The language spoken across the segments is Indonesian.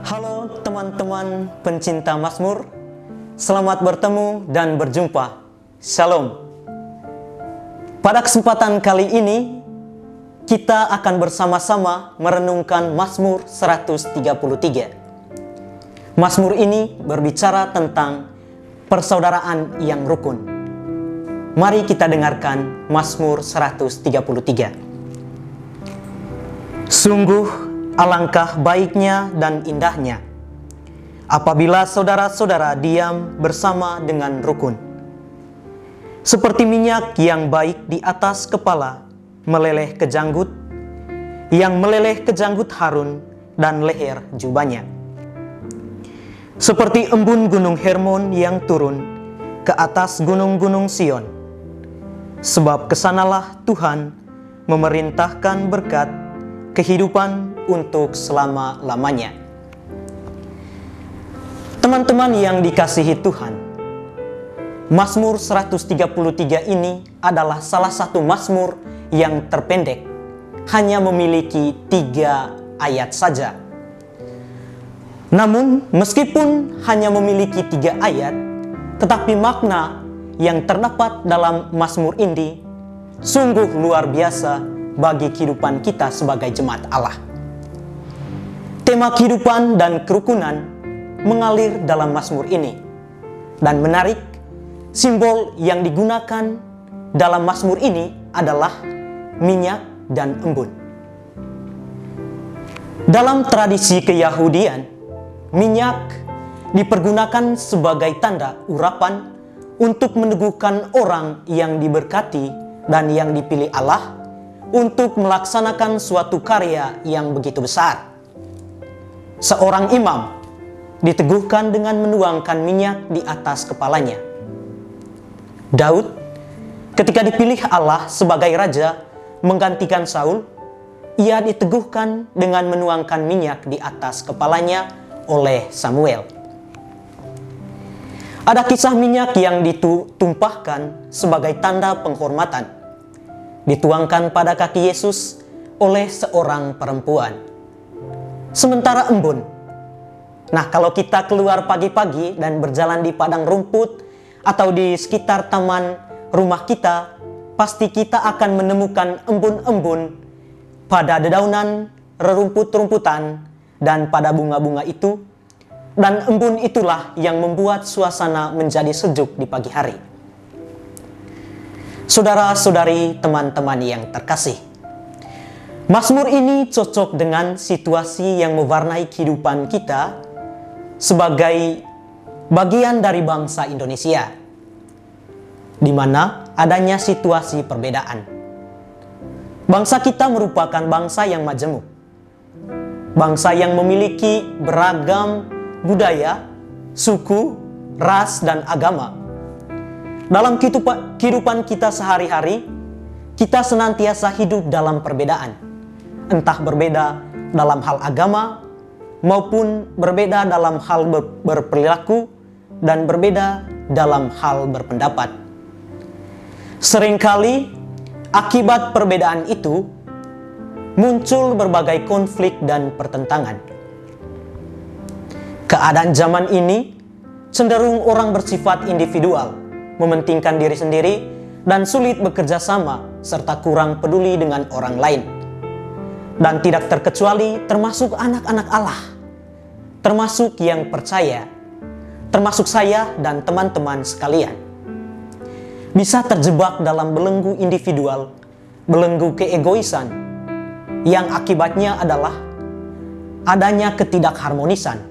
Halo teman-teman pencinta Mazmur, selamat bertemu dan berjumpa. Shalom. Pada kesempatan kali ini, kita akan bersama-sama merenungkan Mazmur 133. Mazmur ini berbicara tentang persaudaraan yang rukun. Mari kita dengarkan Mazmur 133. Sungguh alangkah baiknya dan indahnya apabila saudara-saudara diam bersama dengan rukun. Seperti minyak yang baik di atas kepala meleleh ke janggut, yang meleleh ke janggut Harun dan leher jubahnya. Seperti embun gunung Hermon yang turun ke atas gunung-gunung Sion. Sebab kesanalah Tuhan memerintahkan berkat kehidupan untuk selama-lamanya. Teman-teman yang dikasihi Tuhan, Mazmur 133 ini adalah salah satu mazmur yang terpendek, hanya memiliki 3 ayat saja. Namun, meskipun hanya memiliki 3 ayat, tetapi makna yang terdapat dalam mazmur ini sungguh luar biasa bagi kehidupan kita sebagai jemaat Allah. Tema kehidupan dan kerukunan mengalir dalam mazmur ini. Dan menarik, simbol yang digunakan dalam mazmur ini adalah minyak dan embun. Dalam tradisi Keyahudian, minyak dipergunakan sebagai tanda urapan untuk meneguhkan orang yang diberkati dan yang dipilih Allah untuk melaksanakan suatu karya yang begitu besar. Seorang imam diteguhkan dengan menuangkan minyak di atas kepalanya. Daud, ketika dipilih Allah sebagai raja menggantikan Saul, ia diteguhkan dengan menuangkan minyak di atas kepalanya oleh Samuel. Ada kisah minyak yang ditumpahkan sebagai tanda penghormatan, dituangkan pada kaki Yesus oleh seorang perempuan. Sementara embun, nah kalau kita keluar pagi-pagi dan berjalan di padang rumput atau di sekitar taman rumah kita, pasti kita akan menemukan embun-embun pada dedaunan, rerumput-rumputan, dan pada bunga-bunga itu. Dan embun itulah yang membuat suasana menjadi sejuk di pagi hari. Saudara-saudari, teman-teman yang terkasih, Mazmur ini cocok dengan situasi yang mewarnai kehidupan kita sebagai bagian dari bangsa Indonesia, di mana adanya situasi perbedaan. Bangsa kita merupakan bangsa yang majemuk, bangsa yang memiliki beragam budaya, suku, ras, dan agama. Dalam kehidupan kita sehari-hari, kita senantiasa hidup dalam perbedaan. Entah berbeda dalam hal agama, maupun berbeda dalam hal berperilaku, dan berbeda dalam hal berpendapat. Seringkali, akibat perbedaan itu, muncul berbagai konflik dan pertentangan. Keadaan zaman ini cenderung orang bersifat individual, mementingkan diri sendiri, dan sulit bekerja sama, serta kurang peduli dengan orang lain. Dan tidak terkecuali termasuk anak-anak Allah, termasuk yang percaya, termasuk saya dan teman-teman sekalian, bisa terjebak dalam belenggu individual, belenggu keegoisan, yang akibatnya adalah adanya ketidakharmonisan.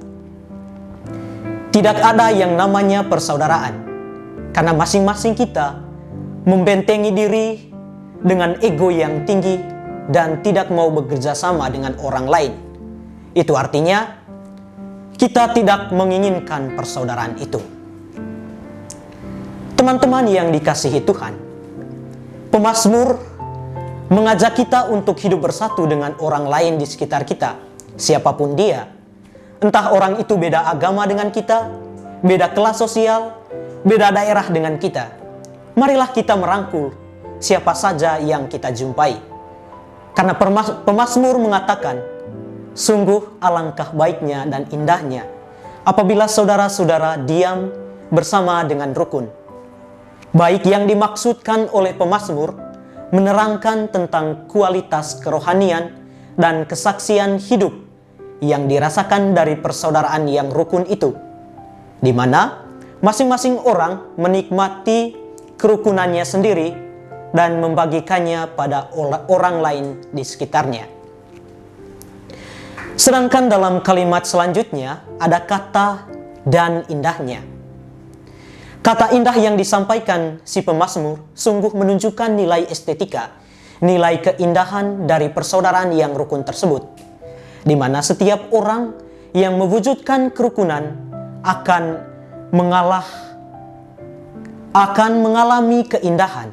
Tidak ada yang namanya persaudaraan, karena masing-masing kita membentengi diri dengan ego yang tinggi dan tidak mau bekerja sama dengan orang lain. Itu artinya kita tidak menginginkan persaudaraan itu. Teman-teman yang dikasihi Tuhan, pemazmur mengajak kita untuk hidup bersatu dengan orang lain di sekitar kita, siapapun dia. Entah orang itu beda agama dengan kita, beda kelas sosial, beda daerah dengan kita. Marilah kita merangkul siapa saja yang kita jumpai. Karena pemazmur mengatakan, Sungguh alangkah baiknya dan indahnya apabila saudara-saudara diam bersama dengan rukun. Baik yang dimaksudkan oleh pemazmur menerangkan tentang kualitas kerohanian dan kesaksian hidup yang dirasakan dari persaudaraan yang rukun itu, di mana masing-masing orang menikmati kerukunannya sendiri dan membagikannya pada orang lain di sekitarnya. Sedangkan dalam kalimat selanjutnya ada kata "dan indahnya". Kata indah yang disampaikan si pemazmur sungguh menunjukkan nilai estetika, nilai keindahan dari persaudaraan yang rukun tersebut, di mana setiap orang yang mewujudkan kerukunan akan mengalami keindahan.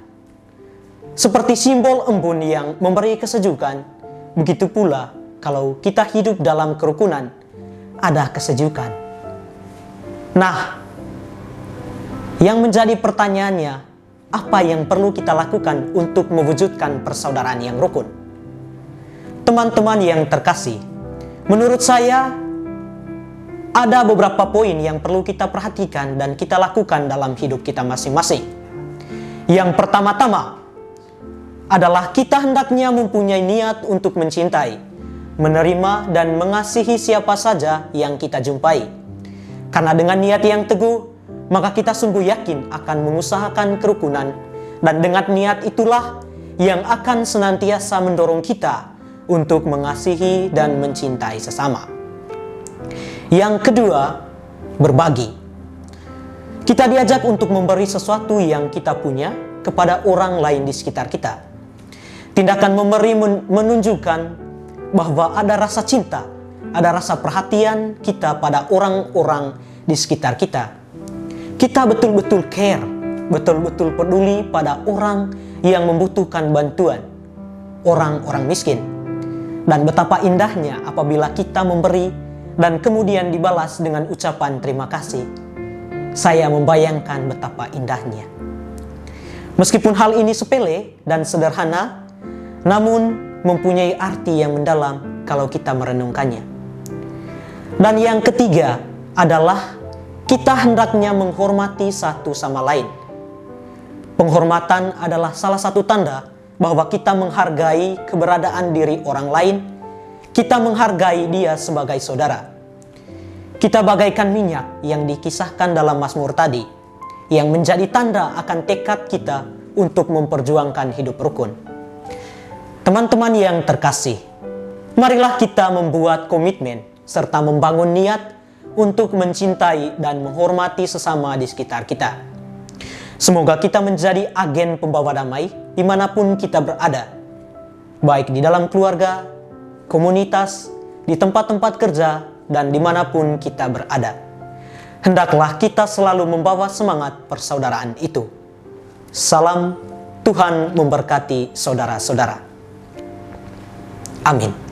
Seperti simbol embun yang memberi kesejukan, begitu pula kalau kita hidup dalam kerukunan, ada kesejukan. Nah, yang menjadi pertanyaannya, apa yang perlu kita lakukan untuk mewujudkan persaudaraan yang rukun? Teman-teman yang terkasih, menurut saya ada beberapa poin yang perlu kita perhatikan dan kita lakukan dalam hidup kita masing-masing. Yang pertama-tama adalah kita hendaknya mempunyai niat untuk mencintai, menerima dan mengasihi siapa saja yang kita jumpai. Karena dengan niat yang teguh, maka kita sungguh yakin akan mengusahakan kerukunan, dan dengan niat itulah yang akan senantiasa mendorong kita untuk mengasihi dan mencintai sesama. Yang kedua, berbagi. Kita diajak untuk memberi sesuatu yang kita punya kepada orang lain di sekitar kita. Tindakan memberi menunjukkan bahwa ada rasa cinta, ada rasa perhatian kita pada orang-orang di sekitar kita. Kita betul-betul care, betul-betul peduli pada orang yang membutuhkan bantuan, orang-orang miskin. Dan betapa indahnya apabila kita memberi dan kemudian dibalas dengan ucapan terima kasih. Saya membayangkan betapa indahnya. Meskipun hal ini sepele dan sederhana, namun mempunyai arti yang mendalam kalau kita merenungkannya. Dan yang ketiga adalah kita hendaknya menghormati satu sama lain. Penghormatan adalah salah satu tanda bahwa kita menghargai keberadaan diri orang lain, kita menghargai dia sebagai saudara. Kita bagaikan minyak yang dikisahkan dalam Mazmur tadi, yang menjadi tanda akan tekad kita untuk memperjuangkan hidup rukun. Teman-teman yang terkasih, marilah kita membuat komitmen serta membangun niat untuk mencintai dan menghormati sesama di sekitar kita. Semoga kita menjadi agen pembawa damai dimanapun kita berada, baik di dalam keluarga, komunitas, di tempat-tempat kerja, dan dimanapun kita berada. Hendaklah kita selalu membawa semangat persaudaraan itu. Salam, Tuhan memberkati saudara-saudara. Amin.